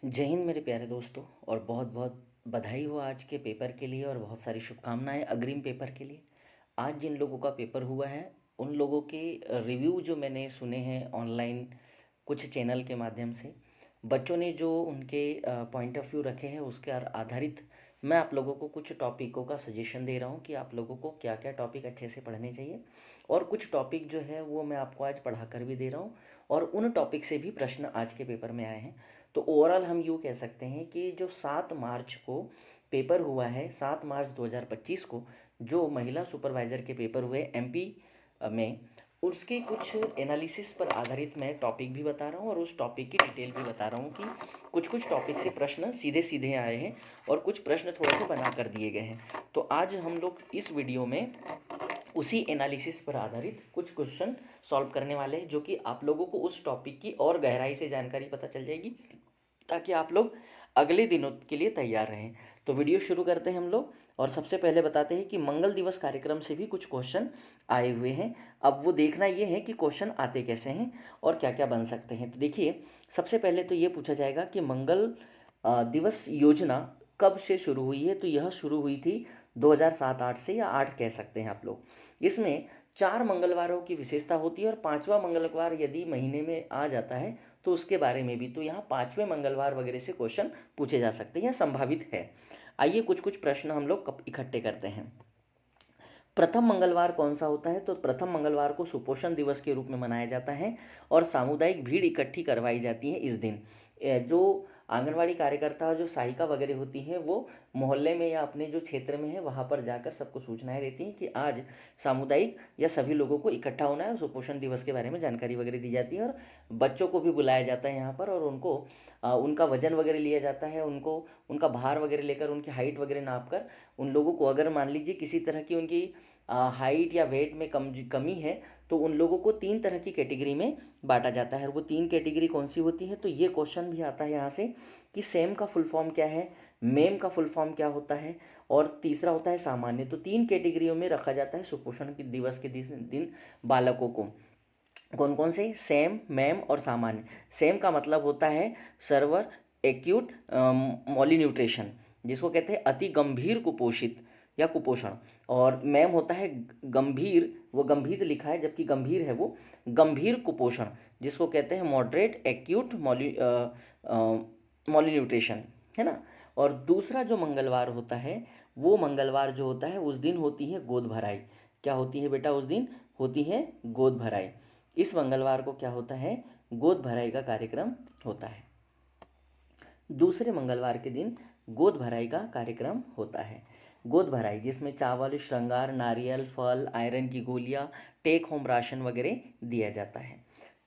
जय हिंद मेरे प्यारे दोस्तों। और बहुत बहुत बधाई हो आज के पेपर के लिए और बहुत सारी शुभकामनाएं अग्रिम पेपर के लिए। आज जिन लोगों का पेपर हुआ है उन लोगों के रिव्यू जो मैंने सुने हैं ऑनलाइन कुछ चैनल के माध्यम से, बच्चों ने जो उनके पॉइंट ऑफ व्यू रखे हैं उसके आधारित मैं आप लोगों को कुछ टॉपिकों का सजेशन दे रहा हूँ कि आप लोगों को क्या क्या टॉपिक अच्छे से पढ़ने चाहिए। और कुछ टॉपिक जो है वो मैं आपको आज पढ़ा कर भी दे रहा हूँ और उन टॉपिक से भी प्रश्न आज के पेपर में आए हैं। तो ओवरऑल हम यूँ कह सकते हैं कि जो 7 मार्च को पेपर हुआ है, 7 मार्च 2025 को जो महिला सुपरवाइज़र के पेपर हुए एमपी में, उसके कुछ एनालिसिस पर आधारित मैं टॉपिक भी बता रहा हूँ और उस टॉपिक की डिटेल भी बता रहा हूँ कि कुछ कुछ टॉपिक से प्रश्न सीधे सीधे आए हैं और कुछ प्रश्न थोड़े से बना कर दिए गए हैं। तो आज हम लोग इस वीडियो में उसी एनालिसिस पर आधारित कुछ क्वेश्चन सॉल्व करने वाले हैं, जो कि आप लोगों को उस टॉपिक की और गहराई से जानकारी पता चल जाएगी ताकि आप लोग अगले दिनों के लिए तैयार रहें। तो वीडियो शुरू करते हैं हम लोग और सबसे पहले बताते हैं कि मंगल दिवस कार्यक्रम से भी कुछ क्वेश्चन आए हुए हैं। अब वो देखना ये है कि क्वेश्चन आते कैसे हैं और क्या क्या बन सकते हैं। तो देखिए, सबसे पहले तो ये पूछा जाएगा कि मंगल दिवस योजना कब से शुरू हुई है। तो यह शुरू हुई थी 2007-8 से, या 8 कह सकते हैं आप लोग। इसमें 4 मंगलवारों की विशेषता होती है और 5वां मंगलवार यदि महीने में आ जाता है तो उसके बारे में भी। तो यहाँ 5वें मंगलवार वगैरह से क्वेश्चन पूछे जा सकते हैं या संभावित है। आइए कुछ कुछ प्रश्न हम लोग इकट्ठे करते हैं। प्रथम मंगलवार कौन सा होता है। तो प्रथम मंगलवार को सुपोषण दिवस के रूप में मनाया जाता है और सामुदायिक भीड़ इकट्ठी करवाई जाती है इस दिन। जो आंगनवाड़ी कार्यकर्ता और जो सहायिका वगैरह होती हैं वो मोहल्ले में या अपने जो क्षेत्र में है वहाँ पर जाकर सबको सूचनाएं देती हैं कि आज सामुदायिक या सभी लोगों को इकट्ठा होना है और सुपोषण दिवस के बारे में जानकारी वगैरह दी जाती है। और बच्चों को भी बुलाया जाता है यहाँ पर और उनको उनका वजन वगैरह लिया जाता है, उनको उनका भार वगैरह लेकर उनकी हाइट वगैरह नाप कर उन लोगों को, अगर मान लीजिए किसी तरह की उनकी हाइट या वेट में कमी है, तो उन लोगों को 3 तरह की कैटेगरी में बांटा जाता है। और वो 3 कैटेगरी कौन सी होती है। तो ये क्वेश्चन भी आता है यहाँ से कि सेम का फुल फॉर्म क्या है, मेम का फुल फॉर्म क्या होता है, और तीसरा होता है सामान्य। तो 3 कैटेगरियों में रखा जाता है सुपोषण के दिवस के दिन बालकों को। कौन कौन से, सेम, मैम और सामान्य। सेम का मतलब होता है सर्वर एक्यूट मॉलिन्यूट्रिशन, जिसको कहते हैं अति गंभीर कुपोषित या कुपोषण। और मैम होता है गंभीर, वो गंभीर लिखा है जबकि गंभीर है वो, गंभीर कुपोषण, जिसको कहते हैं मॉडरेट एक्यूट मॉलिन्यूट्रिशन, है ना। और दूसरा जो मंगलवार होता है, वो मंगलवार जो होता है उस दिन होती है गोद भराई। क्या होती है बेटा, उस दिन होती है गोद भराई। इस मंगलवार को क्या होता है, गोद भराई का कार्यक्रम होता है। दूसरे मंगलवार के दिन गोद भराई का कार्यक्रम होता है। गोद भराई जिसमें चावल, श्रृंगार, नारियल, फल, आयरन की गोलियां, टेक होम राशन वगैरह दिया जाता है।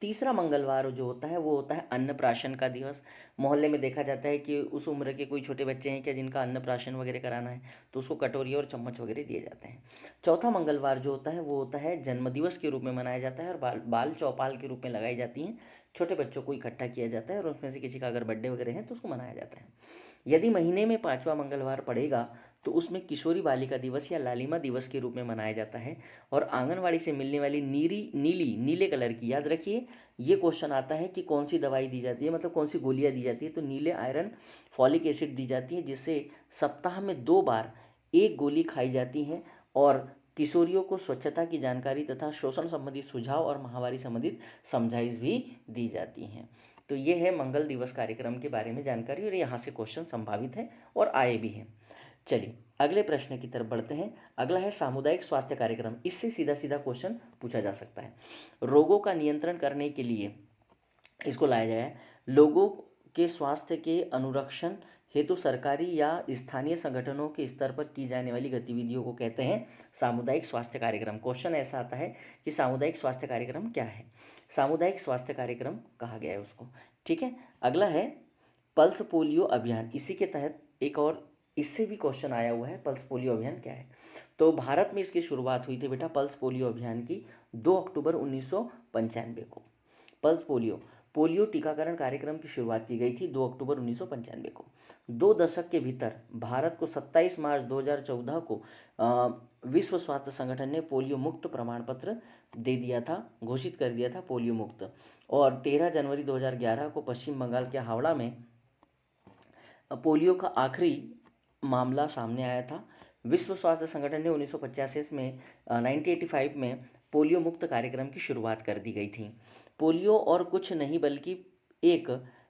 तीसरा मंगलवार जो होता है वो होता है अन्नप्राशन का दिवस। मोहल्ले में देखा जाता है कि उस उम्र के कोई छोटे बच्चे हैं क्या जिनका अन्नप्राशन वगैरह कराना है, तो उसको कटोरी और चम्मच वगैरह दिए जाते हैं। चौथा मंगलवार जो होता है वो होता है जन्मदिवस के रूप में मनाया जाता है और बाल चौपाल के रूप में लगाई जाती हैं। छोटे बच्चों को इकट्ठा किया जाता है और उसमें से किसी का अगर बर्थडे वगैरह है तो उसको मनाया जाता है। यदि महीने में 5वां मंगलवार पड़ेगा तो उसमें किशोरी बालिका दिवस या लालिमा दिवस के रूप में मनाया जाता है। और आंगनवाड़ी से मिलने वाली नीले कलर की, याद रखिए ये क्वेश्चन आता है कि कौन सी दवाई दी जाती है, मतलब कौन सी गोलियां दी जाती है। तो नीले आयरन फॉलिक एसिड दी जाती है, जिससे सप्ताह में 2 बार एक गोली खाई जाती है। और किशोरियों को स्वच्छता की जानकारी तथा शोषण संबंधित सुझाव और महामारी संबंधित समझाइश भी दी जाती हैं। तो ये है मंगल दिवस कार्यक्रम के बारे में जानकारी और यहाँ से क्वेश्चन संभावित है और आए भी हैं। चलिए अगले प्रश्न की तरफ बढ़ते हैं। अगला है सामुदायिक स्वास्थ्य कार्यक्रम। इससे सीधा सीधा क्वेश्चन पूछा जा सकता है। रोगों का नियंत्रण करने के लिए इसको लाया जाए, लोगों के स्वास्थ्य के अनुरक्षण हेतु सरकारी या स्थानीय संगठनों के स्तर पर की जाने वाली गतिविधियों को कहते हैं सामुदायिक स्वास्थ्य कार्यक्रम। क्वेश्चन ऐसा आता है कि सामुदायिक स्वास्थ्य कार्यक्रम क्या है। सामुदायिक स्वास्थ्य कार्यक्रम कहा गया है उसको। ठीक है, अगला है पल्स पोलियो अभियान। इसी के तहत एक और इससे भी क्वेश्चन आया हुआ है, पल्स पोलियो अभियान क्या है। तो भारत में इसकी शुरुआत हुई थी बेटा पल्स पोलियो अभियान की 2 अक्टूबर 1995 को। पल्स पोलियो पोलियो टीकाकरण कार्यक्रम की शुरुआत की गई थी 2 अक्टूबर 1995 को। 2 दशक के भीतर भारत को 27 मार्च 2014 को विश्व स्वास्थ्य संगठन ने पोलियो मुक्त प्रमाण पत्र दे दिया था, घोषित कर दिया था पोलियो मुक्त। और 13 जनवरी 2011 को पश्चिम बंगाल के हावड़ा में पोलियो का आखिरी मामला सामने आया था। विश्व स्वास्थ्य संगठन ने 1985 में 1985 में पोलियो मुक्त कार्यक्रम की शुरुआत कर दी गई थी। पोलियो और कुछ नहीं बल्कि एक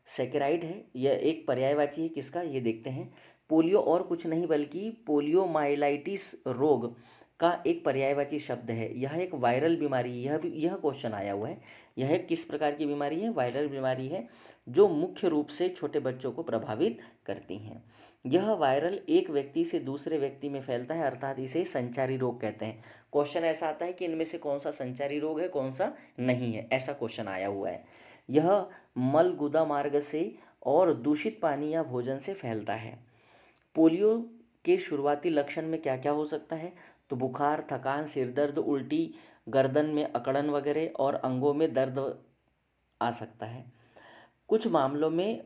सेकेराइड है, यह एक पर्यायवाची है किसका, ये देखते हैं। पोलियो और कुछ नहीं बल्कि पोलियोमाइलाइटिस रोग का एक पर्यायवाची शब्द है। यह एक वायरल बीमारी है। यह क्वेश्चन आया हुआ है। यह किस प्रकार की बीमारी है? वायरल बीमारी है जो मुख्य रूप से छोटे बच्चों को प्रभावित करती हैं। यह वायरल एक व्यक्ति से दूसरे व्यक्ति में फैलता है, अर्थात इसे संचारी रोग कहते हैं। क्वेश्चन ऐसा आता है कि इनमें से कौन सा संचारी रोग है, कौन सा नहीं है, ऐसा क्वेश्चन आया हुआ है। यह मल गुदा मार्ग से और दूषित पानी या भोजन से फैलता है। पोलियो के शुरुआती लक्षण में क्या क्या हो सकता है? तो बुखार, थकान, सिर दर्द, उल्टी, गर्दन में अकड़न वगैरह और अंगों में दर्द आ सकता है। कुछ मामलों में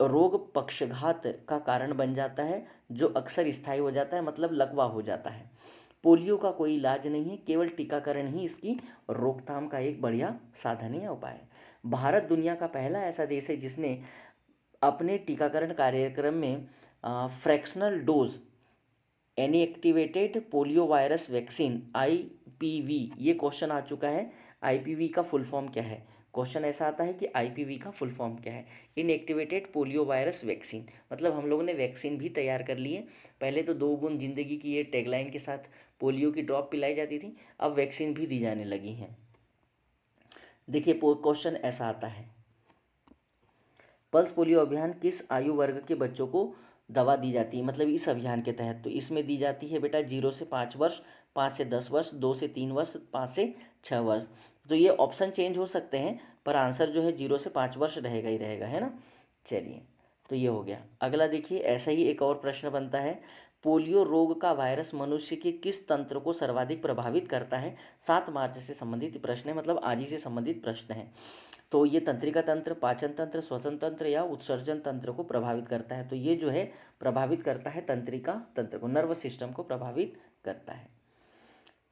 रोग पक्षघात का कारण बन जाता है जो अक्सर स्थायी हो जाता है, मतलब लकवा हो जाता है। पोलियो का कोई इलाज नहीं है, केवल टीकाकरण ही इसकी रोकथाम का एक बढ़िया साधन या उपाय है। भारत दुनिया का पहला ऐसा देश है जिसने अपने टीकाकरण कार्यक्रम में fractional dose inactivated polio virus vaccine IPv, ये क्वेश्चन आ चुका है। आईपीवी का फुल फॉर्म क्या है? क्वेश्चन ऐसा आता है कि आईपीवी का फुल फॉर्म क्या है? इनएक्टिवेटेड पोलियो वायरस वैक्सीन, मतलब हम लोगों ने वैक्सीन भी तैयार कर ली है। पहले तो 2 बूंद जिंदगी की ये टैगलाइन के साथ पोलियो की ड्रॉप पिलाई जाती थी, अब वैक्सीन भी दी जाने लगी हैं। देखिए क्वेश्चन ऐसा आता है, पल्स पोलियो अभियान किस आयु वर्ग के बच्चों को दवा दी जाती है, मतलब इस अभियान के तहत? तो इसमें दी जाती है बेटा 0 से 5 वर्ष, 5 से 10 वर्ष, 2 से 3 वर्ष, 5 से 6 वर्ष। तो ये ऑप्शन चेंज हो सकते हैं पर आंसर जो है 0 से 5 वर्ष रहेगा ही रहेगा, है ना। चलिए, तो ये हो गया। अगला देखिए, ऐसा ही एक और प्रश्न बनता है, पोलियो रोग का वायरस मनुष्य के किस तंत्र को सर्वाधिक प्रभावित करता है? 7 मार्च से संबंधित प्रश्न है, मतलब आज ही से संबंधित प्रश्न है। तो ये तंत्रिका तंत्र, पाचन तंत्र, श्वसन तंत्र या उत्सर्जन तंत्र को प्रभावित करता है। तो ये जो है प्रभावित करता है तंत्रिका तंत्र को, नर्वस सिस्टम को प्रभावित करता है।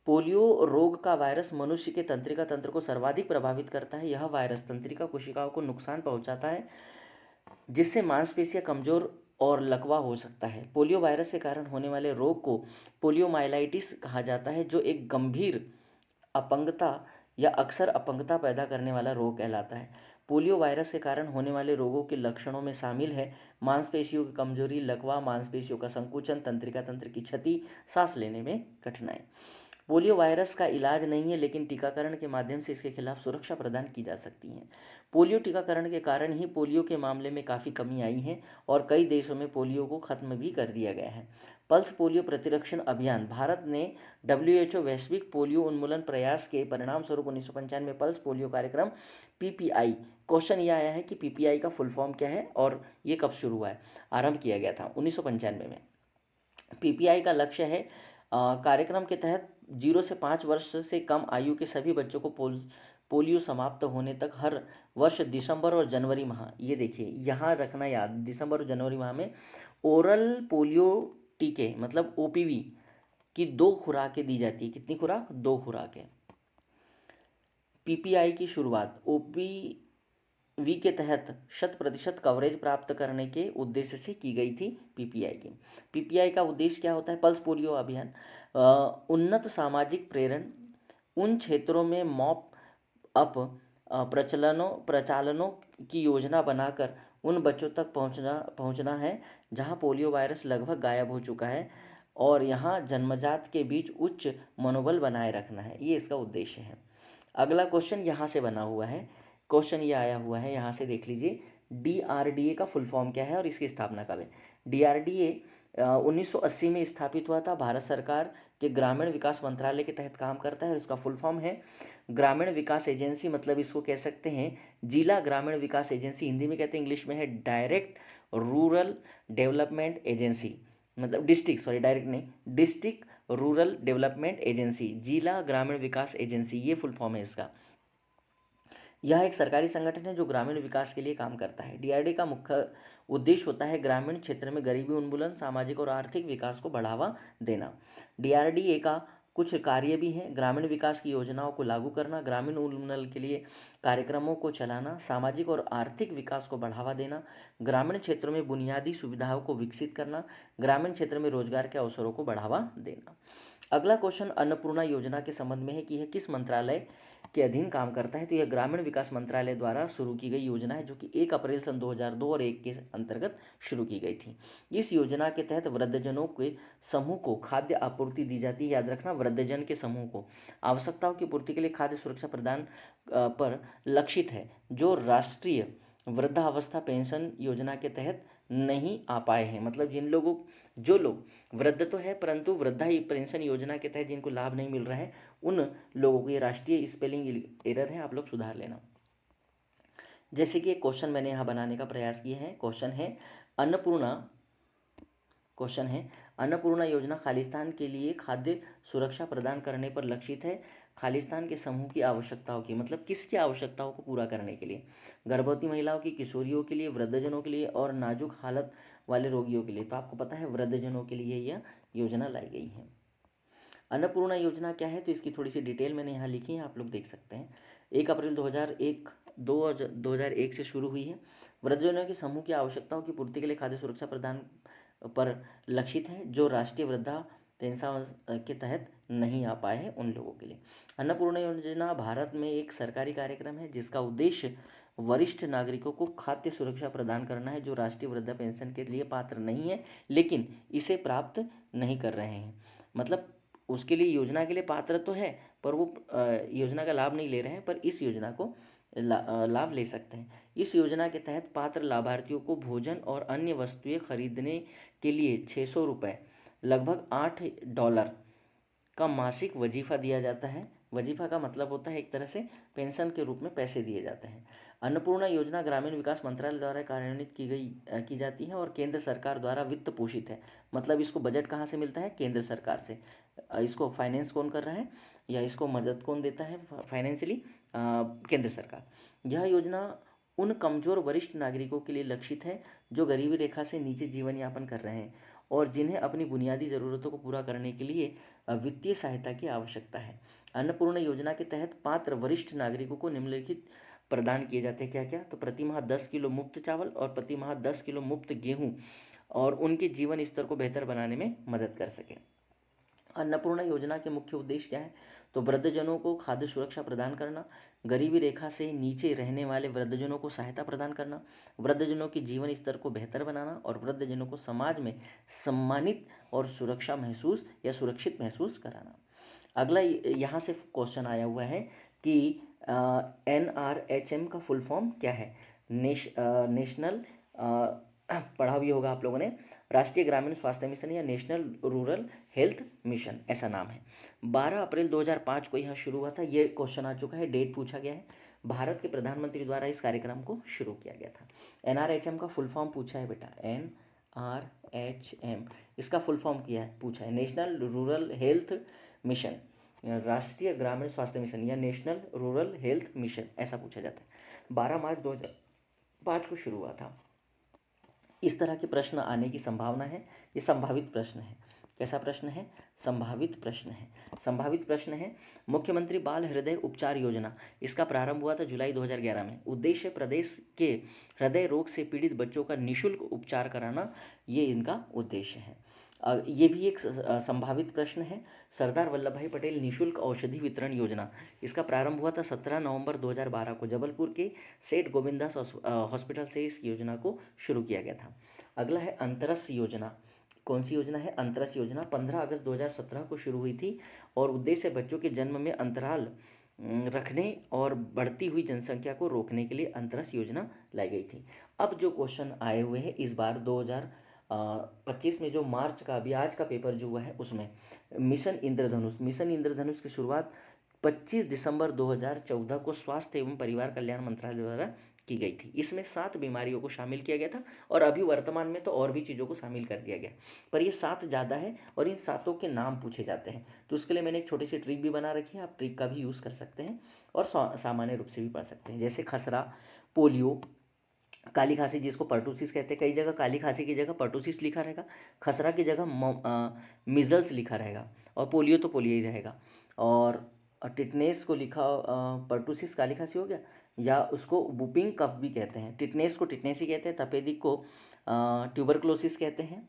पोलियो रोग का वायरस मनुष्य के तंत्रिका तंत्र को सर्वाधिक प्रभावित करता है। यह वायरस तंत्रिका कोशिकाओं को नुकसान पहुंचाता है जिससे मांसपेशियां कमजोर और लकवा हो सकता है। पोलियो वायरस के कारण होने वाले रोग को पोलियोमाइलाइटिस कहा जाता है जो एक गंभीर अपंगता या अक्सर अपंगता पैदा करने वाला रोग कहलाता है। पोलियो वायरस के कारण होने वाले रोगों के लक्षणों में शामिल है मांसपेशियों की कमजोरी, लकवा, मांसपेशियों का संकुचन, तंत्रिका तंत्र की क्षति, सांस लेने में कठिनाई। पोलियो वायरस का इलाज नहीं है लेकिन टीकाकरण के माध्यम से इसके खिलाफ सुरक्षा प्रदान की जा सकती है। पोलियो टीकाकरण के कारण ही पोलियो के मामले में काफ़ी कमी आई है और कई देशों में पोलियो को खत्म भी कर दिया गया है। पल्स पोलियो प्रतिरक्षण अभियान, भारत ने WHO वैश्विक पोलियो उन्मूलन प्रयास के परिणाम स्वरूप 1995 में पल्स पोलियो कार्यक्रम PPI, क्वेश्चन ये आया है कि PPI का फुल फॉर्म क्या है और ये कब शुरू हुआ है? आरंभ किया गया था 1995 में। PPI का लक्ष्य है कार्यक्रम के तहत 0 से 5 वर्ष से कम आयु के सभी बच्चों को पोलियो समाप्त होने तक हर वर्ष दिसंबर और जनवरी माह, ये देखिए यहाँ रखना याद, दिसंबर और जनवरी माह में ओरल पोलियो टीके मतलब OPV की 2 खुराकें दी जाती है। कितनी खुराक? 2 खुराकें। PPI की शुरुआत OPV के तहत 100% कवरेज प्राप्त करने के उद्देश्य से की गई थी। PPI का उद्देश्य क्या होता है? पल्स पोलियो अभियान उन्नत सामाजिक प्रेरण, उन क्षेत्रों में मॉप अप प्रचालनों की योजना बनाकर उन बच्चों तक पहुंचना है जहां पोलियो वायरस लगभग गायब हो चुका है और यहां जन्मजात के बीच उच्च मनोबल बनाए रखना है, ये इसका उद्देश्य है। अगला क्वेश्चन यहाँ से बना हुआ है, क्वेश्चन ये आया हुआ है, यहाँ से देख लीजिए, DRDA का फुल फॉर्म क्या है और इसकी स्थापना कब है? DRDA 1980 में स्थापित हुआ था, भारत सरकार के ग्रामीण विकास मंत्रालय के तहत काम करता है और इसका फुल फॉर्म है ग्रामीण विकास एजेंसी, मतलब इसको कह सकते हैं जिला ग्रामीण विकास एजेंसी, हिंदी में कहते हैं, इंग्लिश में है डायरेक्ट रूरल डेवलपमेंट एजेंसी, मतलब डिस्ट्रिक्ट रूरल डेवलपमेंट एजेंसी, जिला ग्रामीण विकास एजेंसी, ये फुल फॉर्म है इसका। यह एक सरकारी संगठन है जो ग्रामीण विकास के लिए काम करता है। DRDA का मुख्य उद्देश्य होता है ग्रामीण क्षेत्र में गरीबी उन्मूलन, सामाजिक और आर्थिक विकास को बढ़ावा देना। DRDA का कुछ कार्य भी हैं। ग्रामीण विकास की योजनाओं को लागू करना, ग्रामीण उन्नयन के लिए कार्यक्रमों को चलाना, सामाजिक और आर्थिक विकास को बढ़ावा देना, ग्रामीण क्षेत्रों में बुनियादी सुविधाओं को विकसित करना, ग्रामीण क्षेत्र में रोजगार के अवसरों को बढ़ावा देना। अगला क्वेश्चन अन्नपूर्णा योजना के संबंध में है कि यह किस मंत्रालय के अधीन काम करता है। तो यह ग्रामीण विकास मंत्रालय द्वारा शुरू की गई योजना है, जो कि 1 अप्रैल सन 2002 और 1 के अंतर्गत शुरू की गई थी। इस योजना के तहत वृद्धजनों के समूह को खाद्य आपूर्ति दी जाती है। याद रखना, वृद्धजन के समूह को आवश्यकताओं की पूर्ति के लिए खाद्य सुरक्षा प्रदान पर लक्षित है, जो राष्ट्रीय वृद्धावस्था पेंशन योजना के तहत नहीं आ पाए हैं। मतलब जो लोग वृद्ध तो है परंतु वृद्धा पेंशन योजना के तहत जिनको लाभ नहीं मिल रहा है, उन लोगों को, ये राष्ट्रीय स्पेलिंग एरर है, आप लोग सुधार लेना। जैसे कि एक क्वेश्चन मैंने यहाँ बनाने का प्रयास किया है। अन्नपूर्णा क्वेश्चन है अन्नपूर्णा योजना खालिस्तान के लिए खाद्य सुरक्षा प्रदान करने पर लक्षित है। खालिस्तान के समूह की आवश्यकताओं की, मतलब किसकी आवश्यकताओं को पूरा करने के लिए? गर्भवती महिलाओं की, किशोरियों के लिए, वृद्धजनों के लिए और नाजुक हालत वाले रोगियों के लिए। तो आपको पता है वृद्धजनों के लिए यह योजना लाई गई है। अन्नपूर्णा योजना क्या है, तो इसकी थोड़ी सी डिटेल मैंने यहाँ लिखी है, आप लोग देख सकते हैं। 1 अप्रैल 2001 से शुरू हुई है। वृद्धजनों के समूह की आवश्यकताओं की पूर्ति के लिए खाद्य सुरक्षा प्रदान पर लक्षित है, जो राष्ट्रीय वृद्धा पेंशन के तहत नहीं आ पाए हैं उन लोगों के लिए। अन्नपूर्णा योजना भारत में एक सरकारी कार्यक्रम है जिसका उद्देश्य वरिष्ठ नागरिकों को खाद्य सुरक्षा प्रदान करना है, जो राष्ट्रीय वृद्धा पेंशन के लिए पात्र नहीं है लेकिन इसे प्राप्त नहीं कर रहे हैं। मतलब उसके लिए, योजना के लिए पात्र तो है पर वो योजना का लाभ नहीं ले रहे हैं, पर इस योजना को लाभ ले सकते हैं। इस योजना के तहत पात्र लाभार्थियों को भोजन और अन्य वस्तुएं खरीदने के लिए 600 रुपये, लगभग $8 का मासिक वजीफा दिया जाता है। वजीफा का मतलब होता है एक तरह से पेंशन के रूप में पैसे दिए जाते हैं। अन्नपूर्णा योजना ग्रामीण विकास मंत्रालय द्वारा कार्यान्वित की जाती है और केंद्र सरकार द्वारा वित्त पोषित है। मतलब इसको बजट कहाँ से मिलता है? केंद्र सरकार से। इसको फाइनेंस कौन कर रहा है या इसको मदद कौन देता है फाइनेंशियली? केंद्र सरकार। यह योजना उन कमजोर वरिष्ठ नागरिकों के लिए लक्षित है जो गरीबी रेखा से नीचे जीवन यापन कर रहे हैं और जिन्हें अपनी बुनियादी ज़रूरतों को पूरा करने के लिए वित्तीय सहायता की आवश्यकता है। अन्नपूर्णा योजना के तहत पात्र वरिष्ठ नागरिकों को निम्नलिखित प्रदान किए जाते हैं। क्या क्या? तो प्रति माह 10 किलो मुफ्त चावल और प्रति माह 10 किलो मुफ्त गेहूं, और उनके जीवन स्तर को बेहतर बनाने में मदद कर सके। अन्नपूर्णा योजना के मुख्य उद्देश्य क्या है? तो वृद्धजनों को खाद्य सुरक्षा प्रदान करना, गरीबी रेखा से नीचे रहने वाले वृद्धजनों को सहायता प्रदान करना, वृद्धजनों के जीवन स्तर को बेहतर बनाना और वृद्धजनों को समाज में सम्मानित और सुरक्षित महसूस कराना। अगला यहाँ से क्वेश्चन आया हुआ है कि NRHM का फुल फॉर्म क्या है? नेशनल पढ़ा भी होगा आप लोगों ने, राष्ट्रीय ग्रामीण स्वास्थ्य मिशन या नेशनल रूरल हेल्थ मिशन, ऐसा नाम है। 12 अप्रैल 2005 को यह शुरू हुआ था। ये क्वेश्चन आ चुका है, डेट पूछा गया है। भारत के प्रधानमंत्री द्वारा इस कार्यक्रम को शुरू किया गया था। NRHM का फुल फॉर्म पूछा है बेटा, NRHM इसका फुल फॉर्म किया है, पूछा है, नेशनल रूरल हेल्थ मिशन, राष्ट्रीय ग्रामीण स्वास्थ्य मिशन या नेशनल रूरल हेल्थ मिशन, ऐसा पूछा जाता है। 12 मार्च 2005 को शुरू हुआ था। इस तरह के प्रश्न आने की संभावना है। ये संभावित प्रश्न है। कैसा प्रश्न है? संभावित प्रश्न है। संभावित प्रश्न है। मुख्यमंत्री बाल हृदय उपचार योजना, इसका प्रारंभ हुआ था जुलाई 2011 में। उद्देश्य प्रदेश के हृदय रोग से पीड़ित बच्चों का निःशुल्क उपचार कराना, ये इनका उद्देश्य है। ये भी एक संभावित प्रश्न है। सरदार वल्लभ भाई पटेल निःशुल्क औषधि वितरण योजना, इसका प्रारंभ हुआ था 17 नवंबर 2012 को जबलपुर के सेठ गोविंदास हॉस्पिटल से इस योजना को शुरू किया गया था। अगला है अंतरस योजना। कौन सी योजना है? अंतरस योजना 15 अगस्त 2017 को शुरू हुई थी और उद्देश्य बच्चों के जन्म में अंतराल रखने और बढ़ती हुई जनसंख्या को रोकने के लिए अंतरस योजना लाई गई थी। अब जो क्वेश्चन आए हुए हैं इस बार 2025 में, जो मार्च का अभी आज का पेपर जो हुआ है उसमें, मिशन इंद्रधनुष की शुरुआत 25 दिसंबर 2014 को स्वास्थ्य एवं परिवार कल्याण मंत्रालय द्वारा की गई थी। इसमें 7 बीमारियों को शामिल किया गया था और अभी वर्तमान में तो और भी चीज़ों को शामिल कर दिया गया, पर ये 7 ज़्यादा है और इन 7 के नाम पूछे जाते हैं। तो उसके लिए मैंने एक छोटी सी ट्रिक भी बना रखी है, आप ट्रिक का भी यूज़ कर सकते हैं और सामान्य रूप से भी पढ़ सकते हैं। जैसे खसरा, पोलियो, काली खांसी जिसको पर्टूसिस कहते हैं, कई जगह काली खांसी की जगह पर्टूसिस लिखा रहेगा, खसरा की जगह मिजल्स लिखा रहेगा, और पोलियो तो पोलियो ही रहेगा। और टिटनेस को लिखा पर्टूसिस काली खांसी हो गया, या उसको वुपिंग कफ भी कहते हैं। टिटनेस को टिटनेस ही कहते हैं, तपेदिक को ट्यूबरक्लोसिस कहते हैं,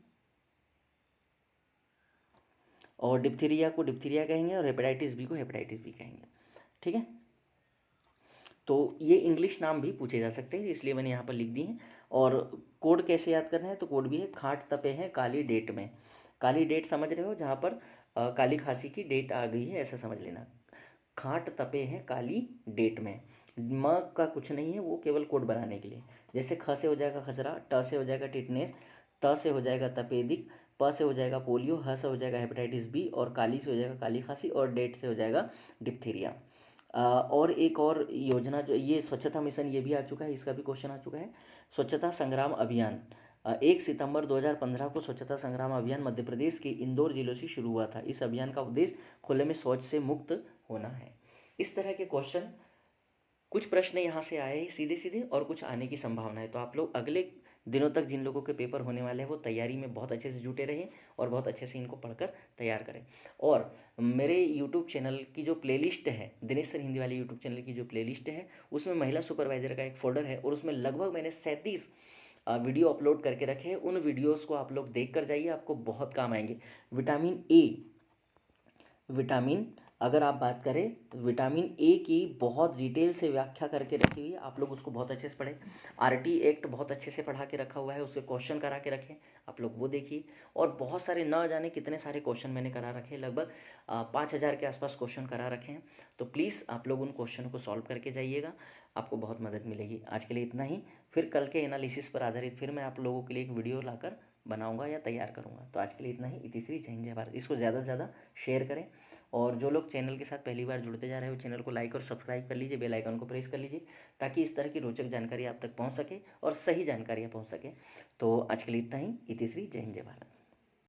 और डिप्थीरिया को डिप्थीरिया कहेंगे, और हेपेटाइटिस बी को हेपेटाइटिस बी कहेंगे। ठीक है, तो ये इंग्लिश नाम भी पूछे जा सकते हैं, इसलिए मैंने यहाँ पर लिख दी हैं। और कोड कैसे याद करना है, तो कोड भी है खाट तपे हैं काली डेट में। काली डेट समझ रहे हो, जहाँ पर काली खांसी की डेट आ गई है, ऐसा समझ लेना। खाट तपे हैं काली डेट में। म का कुछ नहीं है, वो केवल कोड बनाने के लिए। जैसे ख से हो जाएगा खसरा, ट से हो जाएगा टिटनेस, त से हो जाएगा तपेदिक, प से हो जाएगा पोलियो, ह से हो जाएगा हेपेटाइटिस बी, और काली से हो जाएगा काली खांसी, और डेट से हो जाएगा डिप्थीरिया। और एक और योजना जो ये स्वच्छता मिशन, ये भी आ चुका है, इसका भी क्वेश्चन आ चुका है। स्वच्छता संग्राम अभियान 1 सितंबर 2015 को स्वच्छता संग्राम अभियान मध्य प्रदेश के इंदौर जिलों से शुरू हुआ था। इस अभियान का उद्देश्य खुले में शौच से मुक्त होना है। इस तरह के क्वेश्चन, कुछ प्रश्न यहाँ से आए सीधे सीधे, और कुछ आने की संभावना है। तो आप लोग अगले दिनों तक जिन लोगों के पेपर होने वाले हैं वो तैयारी में बहुत अच्छे से जुटे रहें, और बहुत अच्छे से इनको पढ़कर तैयार करें। और मेरे यूट्यूब चैनल की जो प्लेलिस्ट है, दिनेश सर हिंदी वाले यूट्यूब चैनल की जो प्लेलिस्ट है, उसमें महिला सुपरवाइजर का एक फोल्डर है, और उसमें लगभग मैंने 37 वीडियो अपलोड करके रखे हैं। उन वीडियोज़ को आप लोग देख कर जाइए, आपको बहुत काम आएंगे। विटामिन ए, विटामिन अगर आप बात करें तो विटामिन ए की बहुत डिटेल से व्याख्या करके रखी हुई है, आप लोग उसको बहुत अच्छे से पढ़ें। आरटी एक्ट बहुत अच्छे से पढ़ा के रखा हुआ है, उसके क्वेश्चन करा के रखें, आप लोग वो देखिए। और बहुत सारे, ना जाने कितने सारे क्वेश्चन मैंने करा रखे हैं, लगभग 5,000 के आसपास क्वेश्चन करा रखे हैं। तो प्लीज़ आप लोग उन क्वेश्चन को सॉल्व करके जाइएगा, आपको बहुत मदद मिलेगी। आज के लिए इतना ही, फिर कल के एनालिसिस पर आधारित फिर मैं आप लोगों के लिए एक वीडियो लाकर बनाऊंगा या तैयार करूंगा। तो आज के लिए इतना ही। इतिश्री जय हिंद जय भारत। इसको ज़्यादा से ज़्यादा शेयर करें, और जो लोग चैनल के साथ पहली बार जुड़ते जा रहे हो, चैनल को लाइक और सब्सक्राइब कर लीजिए, बेल आइकन को प्रेस कर लीजिए, ताकि इस तरह की रोचक जानकारी आप तक पहुंच सके और सही जानकारियाँ पहुंच सके। तो आज के लिए इतना ही। इतिश्री जय हिंद जय भारत।